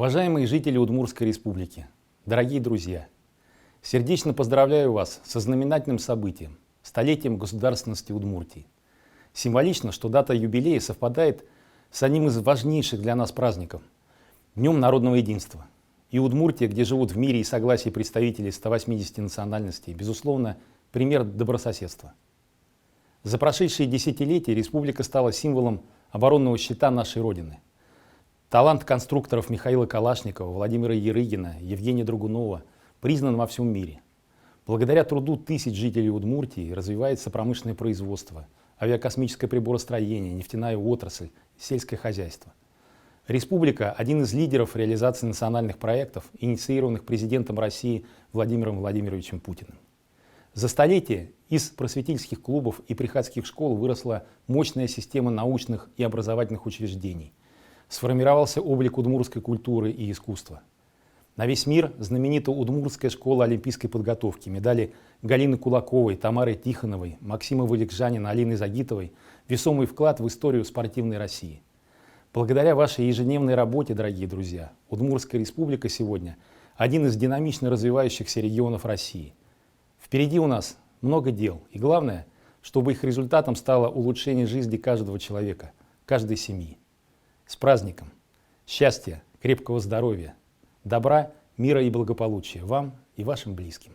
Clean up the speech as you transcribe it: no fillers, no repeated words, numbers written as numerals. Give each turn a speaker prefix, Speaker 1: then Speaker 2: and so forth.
Speaker 1: Уважаемые жители Удмуртской республики, дорогие друзья, сердечно поздравляю вас со знаменательным событием – столетием государственности Удмуртии. Символично, что дата юбилея совпадает с одним из важнейших для нас праздников – Днем народного единства. И Удмуртия, где живут в мире и согласии представители 180 национальностей, безусловно, пример добрососедства. За прошедшие десятилетия республика стала символом оборонного щита нашей Родины. Талант конструкторов Михаила Калашникова, Владимира Ярыгина, Евгения Драгунова признан во всем мире. Благодаря труду тысяч жителей Удмуртии развивается промышленное производство, авиакосмическое приборостроение, нефтяная отрасль, сельское хозяйство. Республика – один из лидеров реализации национальных проектов, инициированных президентом России Владимиром Владимировичем Путиным. За столетие из просветительских клубов и приходских школ выросла мощная система научных и образовательных учреждений. Сформировался облик удмуртской культуры и искусства. На весь мир знаменита Удмуртская школа олимпийской подготовки, медали Галины Кулаковой, Тамары Тихоновой, Максима Валикжанина, Алины Загитовой, весомый вклад в историю спортивной России. Благодаря вашей ежедневной работе, дорогие друзья, Удмуртская республика сегодня один из динамично развивающихся регионов России. Впереди у нас много дел, и главное, чтобы их результатом стало улучшение жизни каждого человека, каждой семьи. С праздником! Счастья, крепкого здоровья, добра, мира и благополучия вам и вашим близким.